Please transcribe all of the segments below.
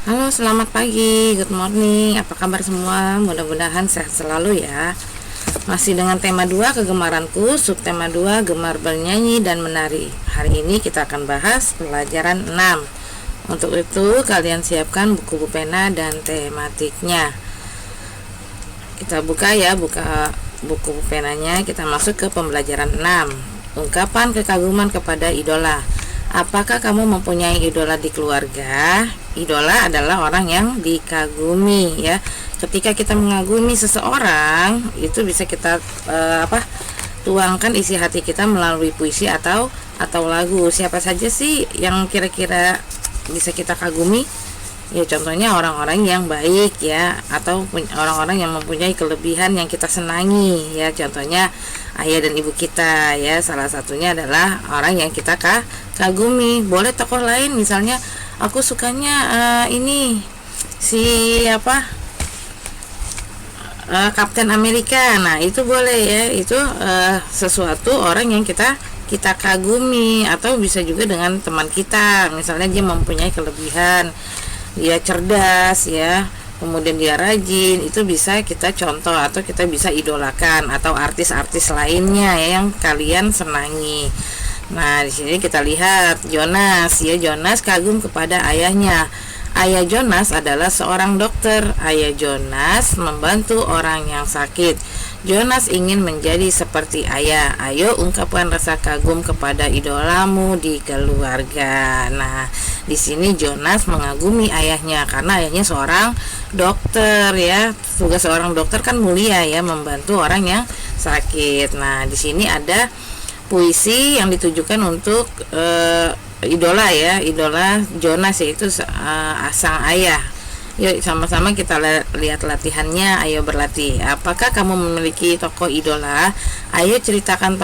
Halo, selamat pagi, good morning. Apa kabar semua? Mudah-mudahan sehat selalu ya. Masih dengan tema 2 kegemaranku, subtema 2 gemar bernyanyi dan menari. Hari ini kita akan bahas pelajaran 6. Untuk itu, kalian siapkan buku pena dan tematiknya. Kita buka buku penanya, kita masuk ke pembelajaran 6. Ungkapan kekaguman kepada idola. Apakah kamu mempunyai idola di keluarga? Idola adalah orang yang dikagumi ya. Ketika kita mengagumi seseorang, itu bisa kita tuangkan isi hati kita melalui puisi atau lagu. Siapa saja sih yang kira-kira bisa kita kagumi? Ya contohnya orang-orang yang baik ya, atau orang-orang yang mempunyai kelebihan yang kita senangi ya. Contohnya ayah dan ibu kita ya, salah satunya adalah orang yang kita kagumi. Boleh tokoh lain, misalnya aku sukanya ini Kapten Amerika. Nah itu boleh ya, itu sesuatu orang yang kita kagumi. Atau bisa juga dengan teman kita, misalnya dia mempunyai kelebihan, dia cerdas ya, kemudian dia rajin, itu bisa kita contoh atau kita bisa idolakan. Atau artis-artis lainnya ya yang kalian senangi. Nah di sini kita lihat Jonas ya. Jonas kagum kepada ayahnya. Ayah Jonas adalah seorang dokter. Ayah Jonas membantu orang yang sakit. Jonas ingin menjadi seperti ayah. Ayo ungkapkan rasa kagum kepada idolamu di keluarga. Nah, di sini Jonas mengagumi ayahnya karena ayahnya seorang dokter ya. Tugas seorang dokter kan mulia ya, membantu orang yang sakit. Nah, di sini ada puisi yang ditujukan untuk idola ya, idola Jonas, yaitu sang ayah. Yuk sama-sama kita lihat latihannya. Ayo berlatih. Apakah kamu memiliki tokoh idola? Ayo ceritakan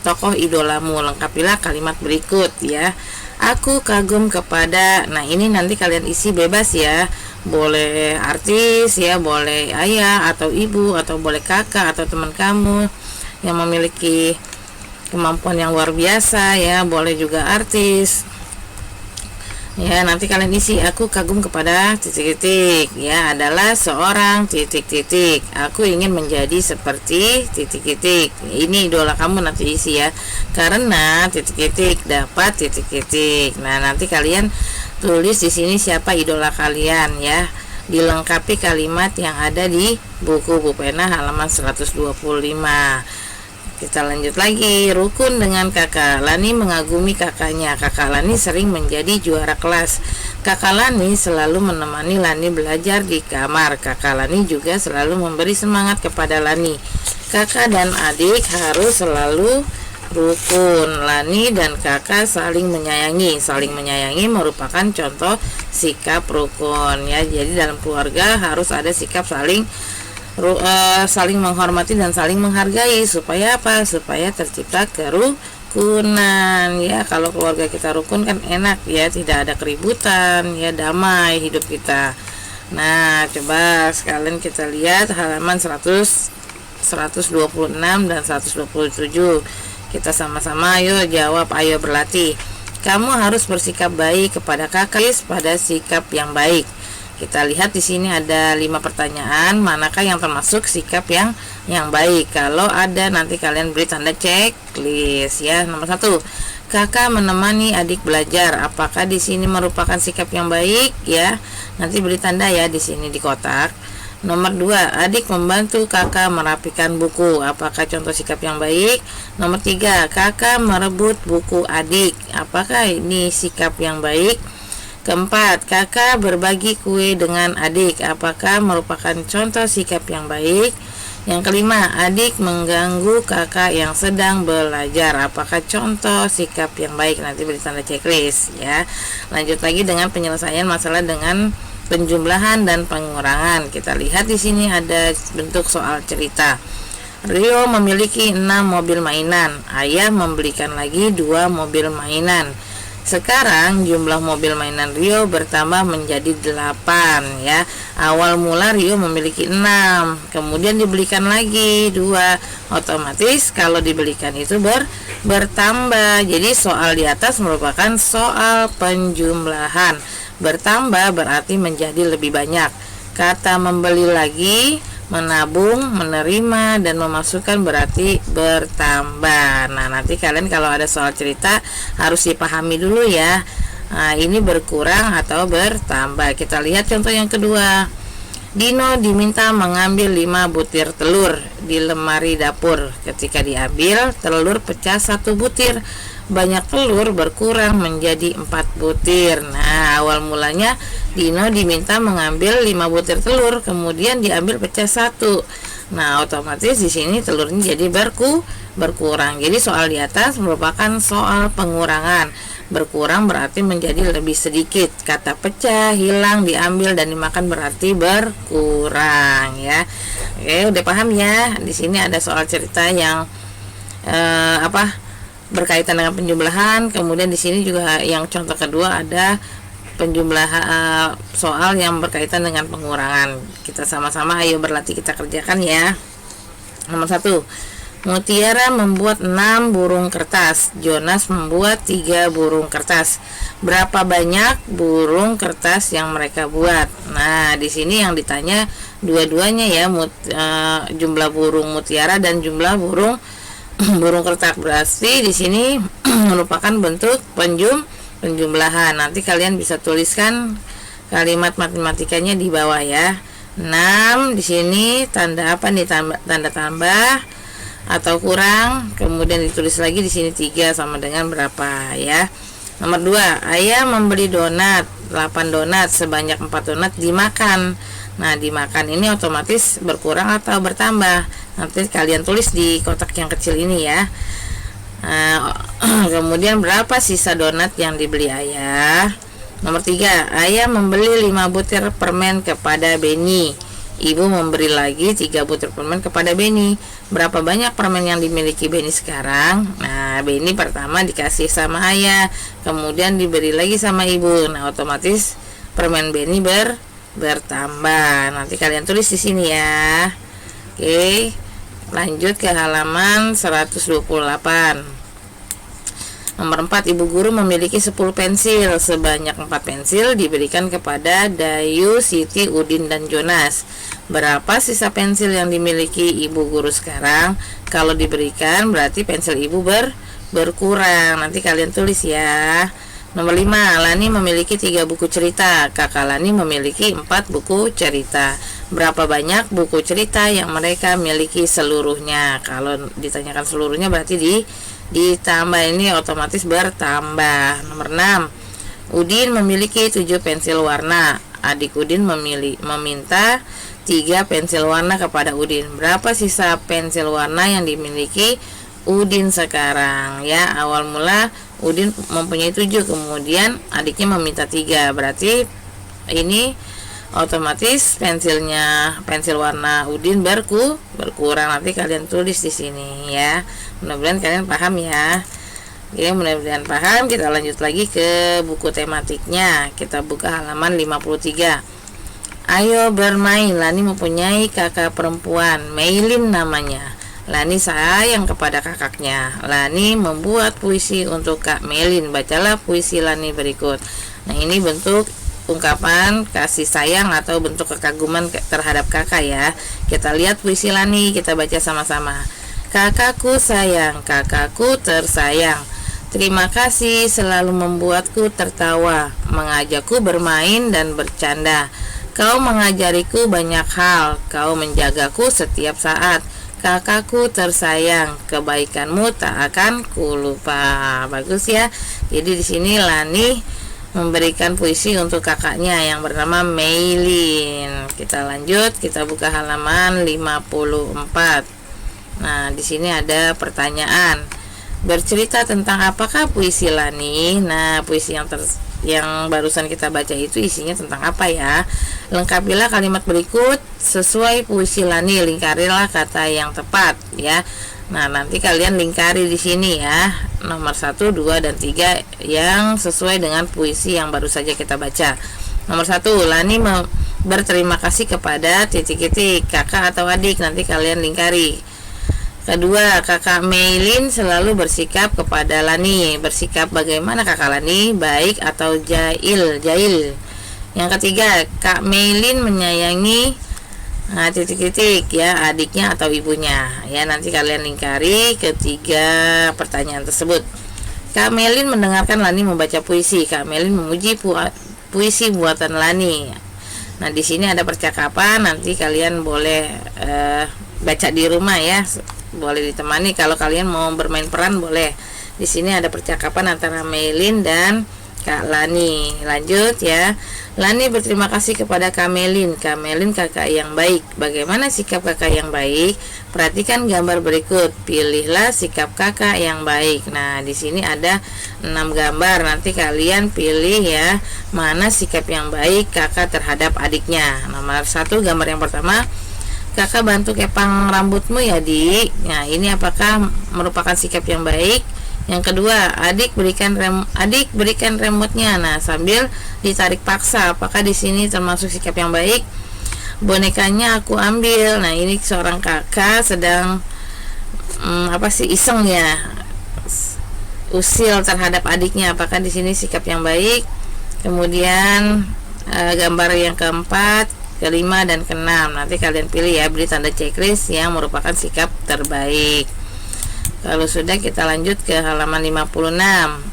tokoh idolamu. Lengkapilah kalimat berikut ya. Aku kagum kepada. Nah ini nanti kalian isi bebas ya. Boleh artis ya, boleh ayah atau ibu, atau boleh kakak atau teman kamu yang memiliki kemampuan yang luar biasa ya. Boleh juga artis ya. Nanti kalian isi, aku kagum kepada titik-titik ya, adalah seorang titik-titik. Aku ingin menjadi seperti titik-titik. Ini idola kamu, nanti isi ya, karena titik-titik dapat titik-titik. Nah nanti kalian tulis di sini siapa idola kalian ya, dilengkapi kalimat yang ada di buku pena halaman 125. Kita lanjut lagi. Rukun dengan kakak. Lani mengagumi kakaknya. Kakak Lani sering menjadi juara kelas. Kakak Lani selalu menemani Lani belajar di kamar. Kakak Lani juga selalu memberi semangat kepada Lani. Kakak dan adik harus selalu rukun. Lani dan kakak saling menyayangi. Saling menyayangi merupakan contoh sikap rukun ya. Jadi dalam keluarga harus ada sikap saling menghormati dan saling menghargai. Supaya apa? Supaya tercipta kerukunan ya. Kalau keluarga kita rukun kan enak ya, tidak ada keributan ya, damai hidup kita. Nah coba sekalian kita lihat halaman 126 dan 127. Kita sama-sama ayo jawab, ayo berlatih. Kamu harus bersikap baik kepada kakak pada sikap yang baik. Kita lihat di sini ada 5 pertanyaan, manakah yang termasuk sikap yang baik? Kalau ada nanti kalian beri tanda checklist ya. Nomor 1, kakak menemani adik belajar. Apakah di sini merupakan sikap yang baik ya? Nanti beri tanda ya di sini di kotak. Nomor 2, adik membantu kakak merapikan buku. Apakah contoh sikap yang baik? Nomor 3, kakak merebut buku adik. Apakah ini sikap yang baik? Keempat, kakak berbagi kue dengan adik. Apakah merupakan contoh sikap yang baik? Yang kelima, adik mengganggu kakak yang sedang belajar. Apakah contoh sikap yang baik? Nanti beri tanda checklist ya. Lanjut lagi dengan penyelesaian masalah dengan penjumlahan dan pengurangan. Kita lihat di sini ada bentuk soal cerita. Rio memiliki 6 mobil mainan. Ayah membelikan lagi 2 mobil mainan. Sekarang jumlah mobil mainan Rio bertambah menjadi 8 ya. Awal mula Rio memiliki 6, kemudian dibelikan lagi 2. Otomatis kalau dibelikan itu bertambah. Jadi soal di atas merupakan soal penjumlahan. bertambah berarti menjadi lebih banyak. Kata membeli lagi, menabung, menerima, dan memasukkan berarti bertambah. Nah, nanti kalian kalau ada soal cerita harus dipahami dulu ya. Nah, ini berkurang atau bertambah. Kita lihat contoh yang kedua. Dino diminta mengambil 5 butir telur di lemari dapur. Ketika diambil, telur pecah 1 butir. Banyak telur berkurang menjadi 4 butir. Nah, awal mulanya Dino diminta mengambil 5 butir telur, kemudian diambil pecah 1. Nah, otomatis di sini telurnya jadi berkurang. Jadi soal di atas merupakan soal pengurangan. Berkurang berarti menjadi lebih sedikit. Kata pecah, hilang, diambil, dan dimakan berarti berkurang ya. Oke, udah paham ya? Di sini ada soal cerita yang berkaitan dengan penjumlahan. Kemudian di sini juga yang contoh kedua ada penjumlahan, soal yang berkaitan dengan pengurangan. Kita sama-sama ayo berlatih, kita kerjakan ya. Nomor 1. Mutiara membuat 6 burung kertas. Jonas membuat 3 burung kertas. Berapa banyak burung kertas yang mereka buat? Nah, di sini yang ditanya dua-duanya ya, jumlah burung mutiara dan jumlah burung kertas. Berarti di sini merupakan bentuk penjumlahan. Nanti kalian bisa tuliskan kalimat matematikanya di bawah ya. 6 di sini tanda apa nih? Tanda tambah atau kurang, kemudian ditulis lagi di sini 3 sama dengan berapa ya. Nomor 2, ayah membeli donat 8 donat, sebanyak 4 donat dimakan. Nah, dimakan ini otomatis berkurang atau bertambah. Nanti kalian tulis di kotak yang kecil ini ya. Kemudian berapa sisa donat yang dibeli ayah? Nomor 3, ayah membeli 5 butir permen kepada Beni. Ibu memberi lagi 3 butir permen kepada Beni. Berapa banyak permen yang dimiliki Beni sekarang? Nah, Beni pertama dikasih sama ayah, kemudian diberi lagi sama ibu. Nah, otomatis permen Beni bertambah. Nanti kalian tulis di sini ya. Oke, lanjut ke halaman 128. Nomor 4, ibu guru memiliki 10 pensil. Sebanyak 4 pensil diberikan kepada Dayu, Siti, Udin, dan Jonas. Berapa sisa pensil yang dimiliki ibu guru sekarang? Kalau diberikan berarti pensil ibu berkurang. Nanti kalian tulis ya. Nomor 5, Lani memiliki 3 buku cerita. Kakak Lani memiliki 4 buku cerita. Berapa banyak buku cerita yang mereka miliki seluruhnya? Kalau ditanyakan seluruhnya berarti ditambah, ini otomatis bertambah. Nomor 6, Udin memiliki 7 pensil warna. Adik Udin meminta 3 pensil warna kepada Udin. Berapa sisa pensil warna yang dimiliki Udin sekarang ya? Awal mula Udin mempunyai 7, kemudian adiknya meminta 3. Berarti ini otomatis pensil warna Udin berkurang. Nanti kalian tulis di sini ya. Mudah-mudahan kalian paham ya. Oke, mudah-mudahan paham. Kita lanjut lagi ke buku tematiknya. Kita buka halaman 53. Ayo bermain. Lani mempunyai kakak perempuan, Meilin namanya. Lani sayang kepada kakaknya. Lani membuat puisi untuk Kak Meilin. Bacalah puisi Lani berikut. Nah, ini bentuk ungkapan kasih sayang atau bentuk kekaguman terhadap kakak ya. Kita lihat puisi Lani, kita baca sama-sama. Kakakku sayang, kakakku tersayang, terima kasih selalu membuatku tertawa, mengajakku bermain dan bercanda. Kau mengajariku banyak hal, kau menjagaku setiap saat. Kakakku tersayang, kebaikanmu tak akan kulupa. Bagus ya. Jadi di sini Lani memberikan puisi untuk kakaknya yang bernama Meilin. Kita lanjut, kita buka halaman 54. Nah, di sini ada pertanyaan. Bercerita tentang apakah puisi Lani? Nah, puisi yang barusan kita baca itu isinya tentang apa ya? Lengkapilah kalimat berikut sesuai puisi Lani. Lingkarilah kata yang tepat ya. Nah, nanti kalian lingkari di sini ya. Nomor 1, 2, dan 3 yang sesuai dengan puisi yang baru saja kita baca. Nomor 1, Lani berterima kasih kepada titik-titik, kakak atau adik. Nanti kalian lingkari. Kedua, kakak Meilin selalu bersikap kepada Lani. Bersikap bagaimana kakak Lani? Baik atau jahil? Yang ketiga, Kak Melin menyayangi titik-titik ya adiknya atau ibunya ya. Nanti kalian lingkari ketiga pertanyaan tersebut. Kak Melin mendengarkan Lani membaca puisi. Kak Melin memuji puisi buatan Lani. Nah, di sini ada percakapan, nanti kalian boleh baca di rumah ya. Boleh ditemani, kalau kalian mau bermain peran boleh. Di sini ada percakapan antara Melin dan Kak Lani. Lanjut ya. Lani berterima kasih kepada Kak Melin. Kak Melin kakak yang baik. Bagaimana sikap kakak yang baik? Perhatikan gambar berikut. Pilihlah sikap kakak yang baik. Nah, di sini ada 6 gambar. Nanti kalian pilih ya, mana sikap yang baik kakak terhadap adiknya. Nomor 1, gambar yang pertama. Kakak bantu kepang rambutmu ya, Dik. Nah, ini apakah merupakan sikap yang baik? Yang kedua, adik berikan remote-nya. Nah, sambil ditarik paksa. Apakah di sini termasuk sikap yang baik? Bonekanya aku ambil. Nah, ini seorang kakak sedang iseng ya, usil terhadap adiknya. Apakah di sini sikap yang baik? Kemudian gambar yang keempat, kelima, dan keenam. Nanti kalian pilih ya, beri tanda checklist yang merupakan sikap terbaik. Kalau sudah, kita lanjut ke halaman 56.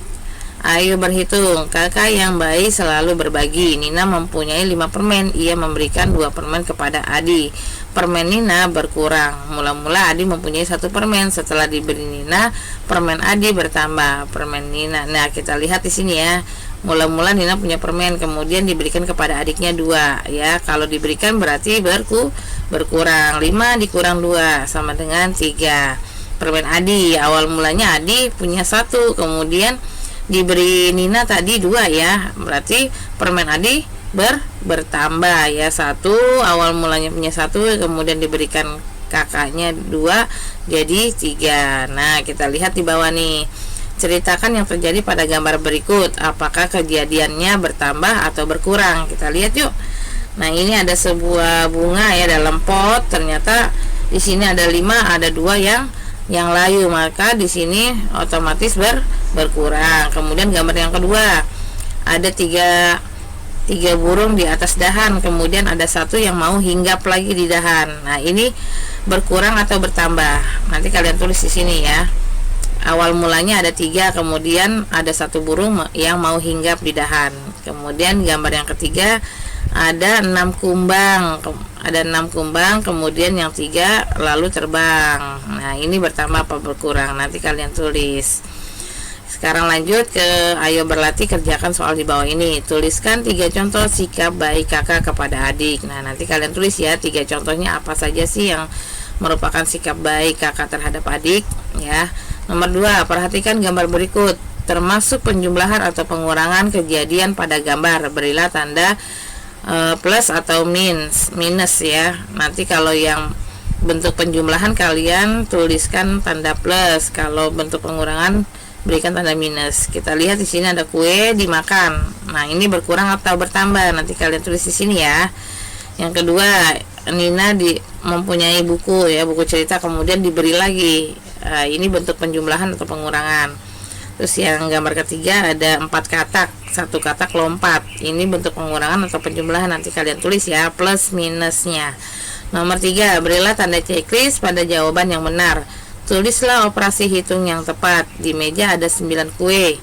Ayo berhitung. Kakak yang baik selalu berbagi. Nina mempunyai 5 permen. Ia memberikan 2 permen kepada Adi. Permen Nina berkurang. Mula-mula Adi mempunyai 1 permen. Setelah diberi Nina, permen Adi bertambah. Permen Nina. Nah, kita lihat di sini ya. Mula-mula Nina punya permen, kemudian diberikan kepada adiknya 2 ya. Kalau diberikan berarti berkurang. 5 dikurang 2 sama dengan 3. Permen Adi, awal mulanya Adi punya 1, kemudian diberi Nina tadi 2 ya. Berarti permen Adi bertambah ya. 1, awal mulanya punya 1, kemudian diberikan kakaknya 2, jadi 3. Nah, kita lihat di bawah nih. Ceritakan yang terjadi pada gambar berikut. Apakah kejadiannya bertambah atau berkurang? Kita lihat yuk. Nah, ini ada sebuah bunga ya dalam pot. Ternyata di sini ada 5, ada 2 yang layu, maka di sini otomatis berkurang. Kemudian gambar yang kedua, ada tiga burung di atas dahan, kemudian ada 1 yang mau hinggap lagi di dahan. Nah, ini berkurang atau bertambah? Nanti kalian tulis di sini ya. Awal mulanya ada 3, kemudian ada 1 burung yang mau hinggap di dahan. Kemudian gambar yang ketiga, ada 6 kumbang. Kemudian yang 3 lalu terbang. Nah, ini bertambah apa berkurang? Nanti kalian tulis. Sekarang lanjut ke ayo berlatih, kerjakan soal di bawah ini. Tuliskan 3 contoh sikap baik kakak kepada adik. Nah, nanti kalian tulis ya 3 contohnya apa saja sih yang merupakan sikap baik kakak terhadap adik ya. Nomor 2, perhatikan gambar berikut. Termasuk penjumlahan atau pengurangan kejadian pada gambar. Berilah tanda plus atau minus ya. Nanti kalau yang bentuk penjumlahan kalian tuliskan tanda plus, kalau bentuk pengurangan berikan tanda minus. Kita lihat di sini ada kue dimakan. Nah, ini berkurang atau bertambah? Nanti kalian tulis di sini ya. Yang kedua, Nina mempunyai buku ya, buku cerita, kemudian diberi lagi. Ini bentuk penjumlahan atau pengurangan. Terus yang gambar ketiga ada 4 katak, 1 katak lompat. Ini bentuk pengurangan atau penjumlahan, nanti kalian tulis ya plus minusnya. Nomor 3, berilah tanda checklist pada jawaban yang benar. Tulislah operasi hitung yang tepat. Di meja ada 9 kue.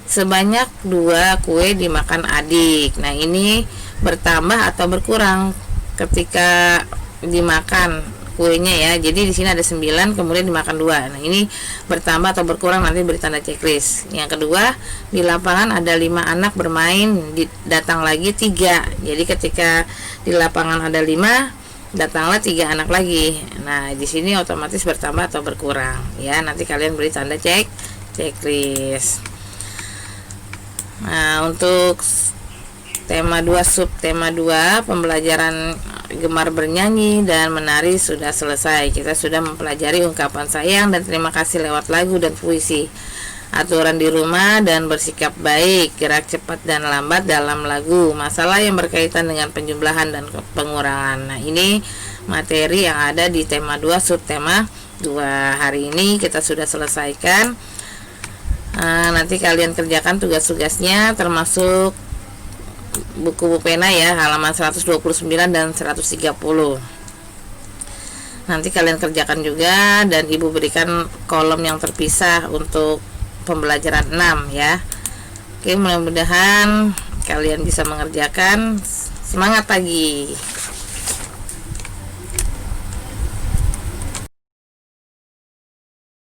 Sebanyak 2 kue dimakan adik. Nah, ini bertambah atau berkurang ketika dimakan kuenya ya. Jadi di sini ada 9, kemudian dimakan 2. Nah, ini bertambah atau berkurang, nanti beri tanda checklist. Yang kedua, di lapangan ada 5 anak bermain, datang lagi 3. Jadi ketika di lapangan ada 5, datanglah 3 anak lagi. Nah, di sini otomatis bertambah atau berkurang ya. Nanti kalian beri tanda checklist. Nah, untuk tema 2, subtema 2, pembelajaran gemar bernyanyi dan menari sudah selesai. Kita sudah mempelajari ungkapan sayang dan terima kasih lewat lagu dan puisi, aturan di rumah dan bersikap baik, gerak cepat dan lambat dalam lagu, masalah yang berkaitan dengan penjumlahan dan pengurangan. Nah, ini materi yang ada di tema 2, subtema 2. Hari ini kita sudah selesaikan. Nanti kalian kerjakan tugas-tugasnya, termasuk buku pena ya, halaman 129 dan 130. Nanti kalian kerjakan juga, dan ibu berikan kolom yang terpisah untuk pembelajaran 6 ya. Oke, mudah-mudahan kalian bisa mengerjakan. Semangat pagi.